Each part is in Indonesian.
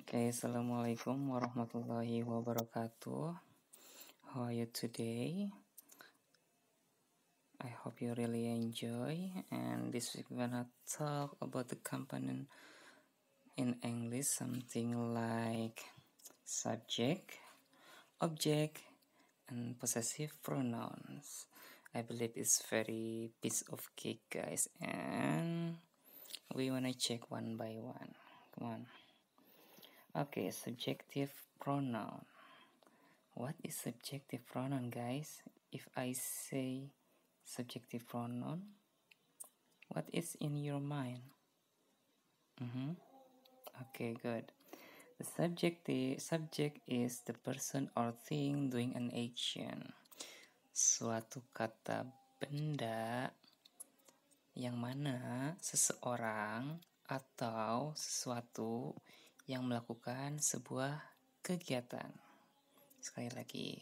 Okay, Assalamualaikum warahmatullahi wabarakatuh. How are you today? I hope you really enjoy. And this week we're gonna talk about the component in English, something like subject, object, and possessive pronouns. I believe it's very piece of cake, guys, and we wanna check one by one. Come on. Okay, subjective pronoun. What is subjective pronoun, guys? If I say subjective pronoun, what is in your mind? Okay, good. The subject is the person or thing doing an action. Suatu kata benda yang mana seseorang atau sesuatu yang melakukan sebuah kegiatan. Sekali lagi,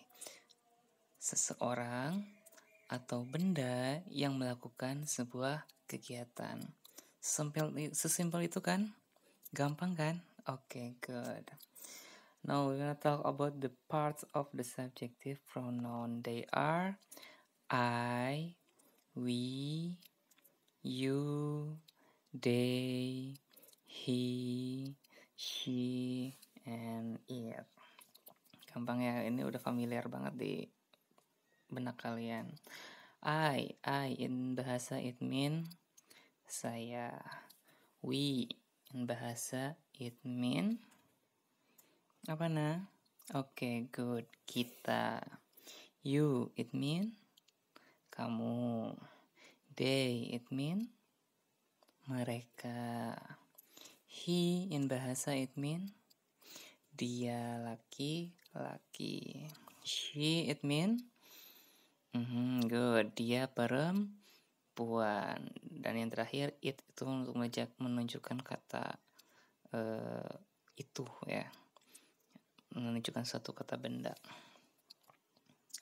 seseorang atau benda yang melakukan sebuah kegiatan. Sesimpel itu kan? Gampang kan? Okay, good. Now we're gonna talk about the parts of the subjective pronoun. They are I, we, you, they, he, she, and it. Gampang ya, ini udah familiar banget di benak kalian. I in bahasa it mean saya. We in bahasa it mean apa nah? Okay, good. Kita. You it mean kamu. They it mean mereka. He in bahasa it mean dia laki-laki. She it mean good. Dia perempuan. Dan yang terakhir it itu untuk menunjukkan kata itu ya. Menunjukkan suatu kata benda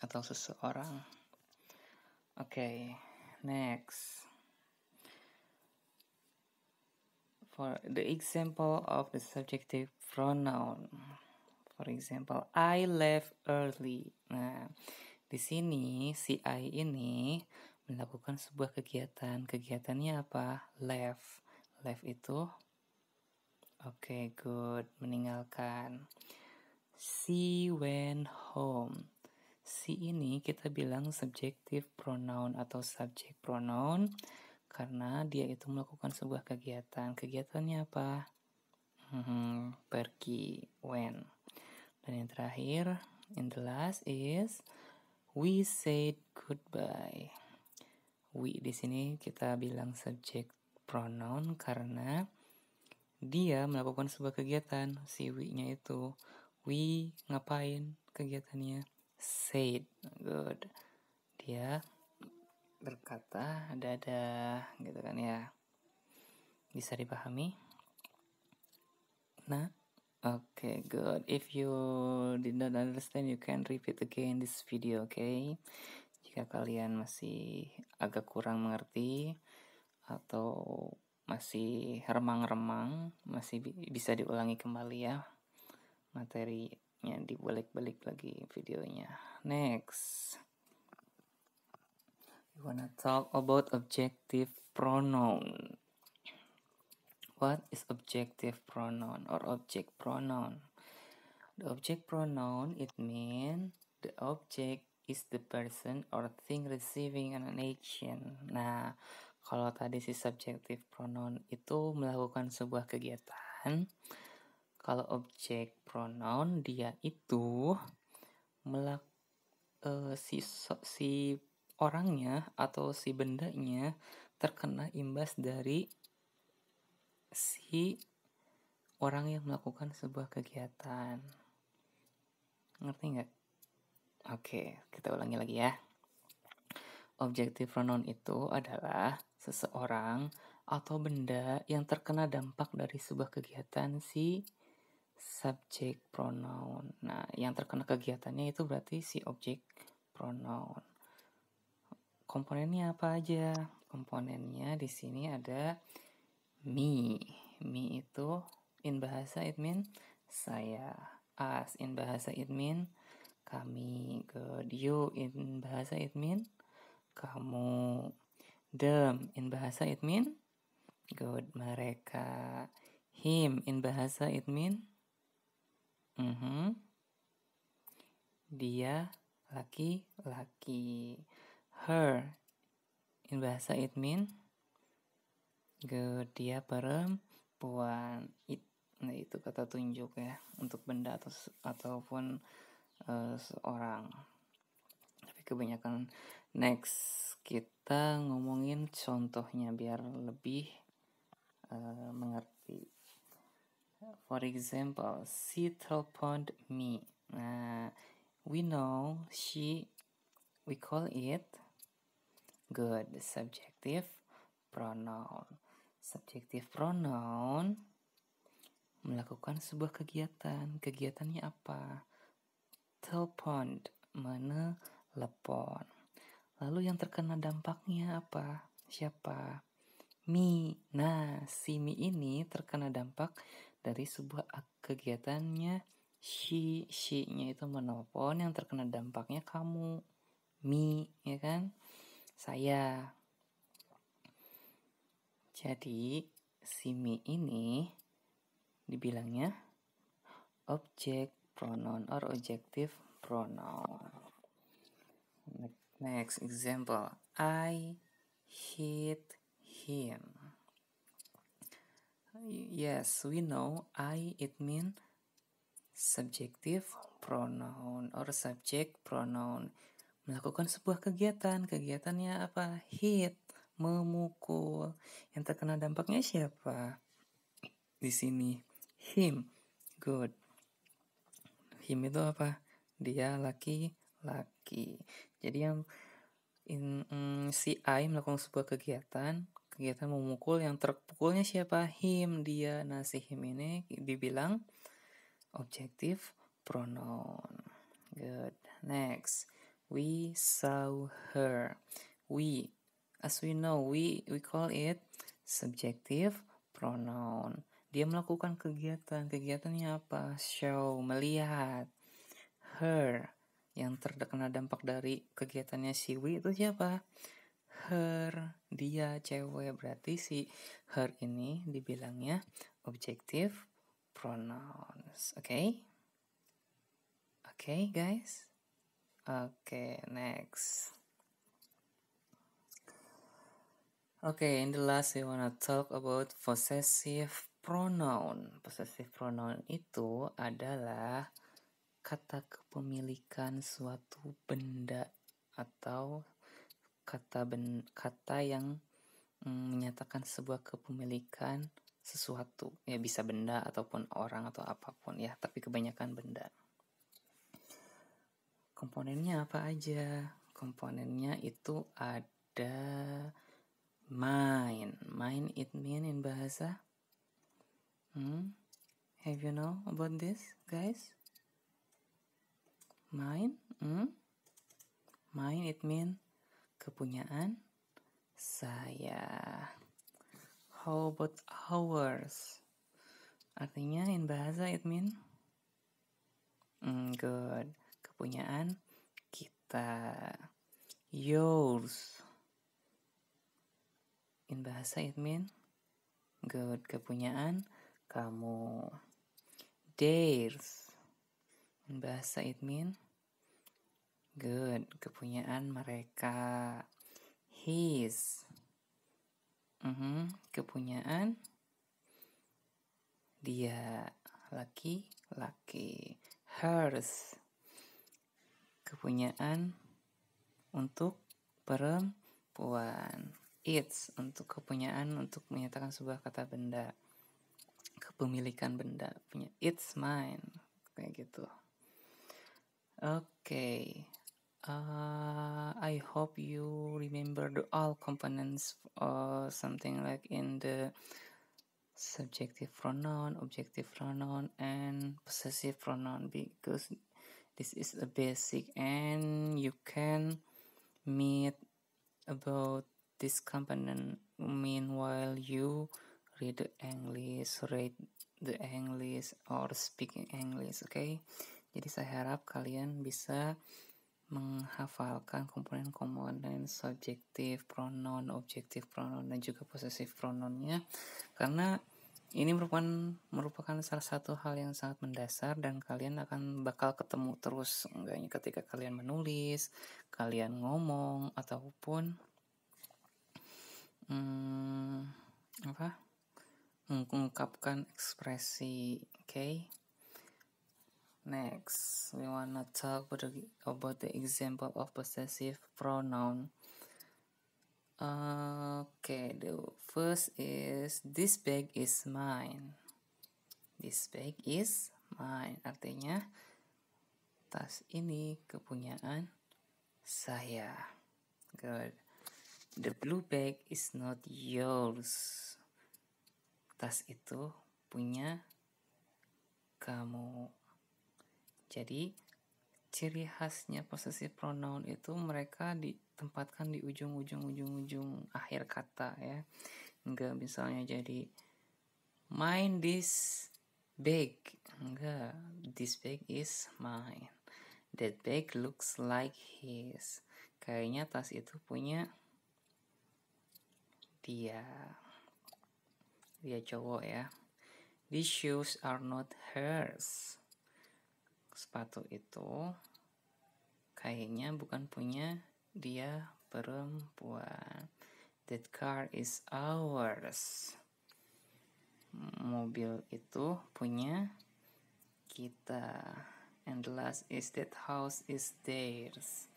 atau seseorang. Okay, next. For the example of the subjective pronoun. For example, I left early. Nah, di sini si I ini melakukan sebuah kegiatan. Kegiatannya apa? Left. Left itu okay, good. Meninggalkan. She went home. Si ini kita bilang subjective pronoun atau subject pronoun karena dia itu melakukan sebuah kegiatan. Kegiatannya apa? Pergi, went. Dan yang terakhir, in the last is we said goodbye. We di sini kita bilang subject pronoun karena dia melakukan sebuah kegiatan. Si we-nya itu we ngapain kegiatannya? Said, good. Dia berkata dadah gitu kan ya. Bisa dipahami? Nah, okay, good. If you did not understand, you can repeat again this video, okay? Jika kalian masih agak kurang mengerti atau masih remang-remang, masih bisa diulangi kembali ya materinya, dibalik-balik lagi videonya. Next, we wanna talk about objective pronoun. What is objective pronoun or object pronoun? The object pronoun, it means the object is the person or thing receiving an action. Nah, kalau tadi si subjective pronoun itu melakukan sebuah kegiatan, kalau object pronoun dia itu si orangnya atau si bendanya terkena imbas dari si orang yang melakukan sebuah kegiatan. Ngerti nggak? Oke, kita ulangi lagi ya. Objective pronoun itu adalah seseorang atau benda yang terkena dampak dari sebuah kegiatan si subject pronoun. Nah, yang terkena kegiatannya itu berarti si object pronoun. Komponennya apa aja? Komponennya di sini ada me. Me itu in bahasa it mean saya. Us in bahasa it mean kami. Good. You in bahasa it mean kamu. Them in bahasa it mean good, mereka. Him in bahasa it mean dia, laki-laki. Her in bahasa it mean good, dia perempuan. Nah itu kata tunjuk ya untuk benda ataupun seorang. Tapi kebanyakan next kita ngomongin contohnya biar lebih mengerti. For example, she telephoned me. Nah, we know we call it good, subjective pronoun. Subjective pronoun melakukan sebuah kegiatan. Kegiatannya apa? Telephone, menelepon. Lalu yang terkena dampaknya apa? Siapa? Me. Nah, si me ini terkena dampak dari sebuah kegiatannya she-nya itu menelpon, yang terkena dampaknya kamu. Me, ya kan? Saya. Jadi, si me ini dibilangnya object pronoun or objective pronoun. Next example, I hit him. Yes, we know I it mean subjective pronoun or subject pronoun. Melakukan sebuah kegiatan. Kegiatannya apa? Hit, memukul. Yang terkena dampaknya siapa? Di sini him. Good. Him itu apa? Dia laki-laki. Jadi yang si I melakukan sebuah kegiatan memukul, yang terpukulnya siapa? Him, dia. Nah, si him ini dibilang objective pronoun. Good. Next, we saw her. We, as we know, we call it subjective pronoun. Dia melakukan kegiatan. Kegiatannya apa? Show, melihat. Her, yang terkena dampak dari kegiatannya si we itu siapa? Her, dia, cewek. Berarti si her ini dibilangnya objective pronouns. Okay, guys? Okay, next. Okay, in the last we wanna talk about possessive pronoun. Possessive pronoun itu adalah kata kepemilikan suatu benda atau kata yang menyatakan sebuah kepemilikan sesuatu. Ya bisa benda ataupun orang atau apapun ya, tapi kebanyakan benda. Komponennya apa aja? Komponennya itu ada mine. Mine it mean in bahasa? Have you know about this, guys? Mine? Mine it mean kepunyaan saya. How about ours? Artinya in bahasa it mean good, kepunyaan kita. Yours in bahasa it mean good, kepunyaan kamu. Theirs in bahasa it mean good, kepunyaan mereka. His kepunyaan dia, laki-laki. Hers kepunyaan untuk perempuan. It's untuk kepunyaan untuk menyatakan sebuah kata benda, kepemilikan benda, punya it's mine, kayak gitu. Okay, I hope you remember all components or something like in the subjective pronoun, objective pronoun, and possessive pronoun, because this is a basic and you can meet about this component meanwhile you read the English, read the English or speaking English, okay? Jadi saya harap kalian bisa menghafalkan komponen-komponen subjektif pronoun, objektif pronoun, dan juga possessive pronounnya, karena ini merupakan salah satu hal yang sangat mendasar dan kalian akan bakal ketemu terus enggaknya ketika kalian menulis, kalian ngomong, ataupun mengungkapkan ekspresi, okay? Next, we wanna talk about the example of possessive pronoun. Okay, the first is this bag is mine. This bag is mine. Artinya tas ini kepunyaan saya. Good. The blue bag is not yours. Tas itu punya kamu. Jadi ciri khasnya possessive pronoun itu mereka ditempatkan di ujung akhir kata ya. Enggak misalnya jadi mine this bag. Enggak, this bag is mine. That bag looks like his. Kayaknya tas itu punya dia cowok ya. These shoes are not hers. Sepatu itu kayaknya bukan punya dia perempuan. That car is ours. Mobil itu punya kita. And the last is that house is theirs.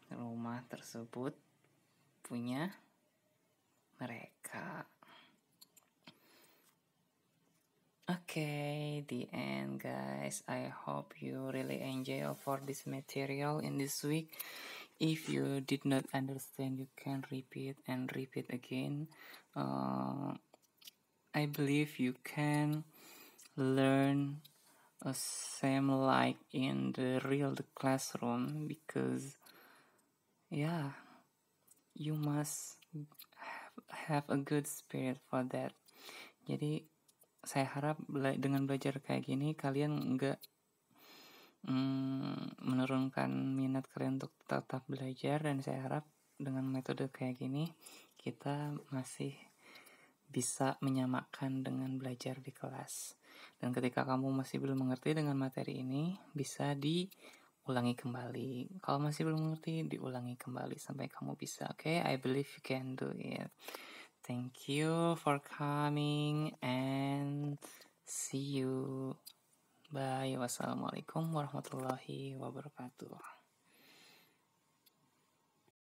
Rumah tersebut punya mereka. Okay, the end guys. I hope you really enjoy for this material in this week. If you did not understand, you can repeat and repeat again. I believe you can learn same like in the real classroom, because yeah, you must have a good spirit for that. Jadi saya harap dengan belajar kayak gini kalian nggak menurunkan minat kalian untuk tetap belajar, dan saya harap dengan metode kayak gini kita masih bisa menyamakan dengan belajar di kelas. Dan ketika kamu masih belum mengerti dengan materi ini, bisa diulangi kembali. Kalau masih belum mengerti, diulangi kembali sampai kamu bisa. Okay, I believe you can do it. Thank you for coming and see you. Bye. Wassalamualaikum warahmatullahi wabarakatuh.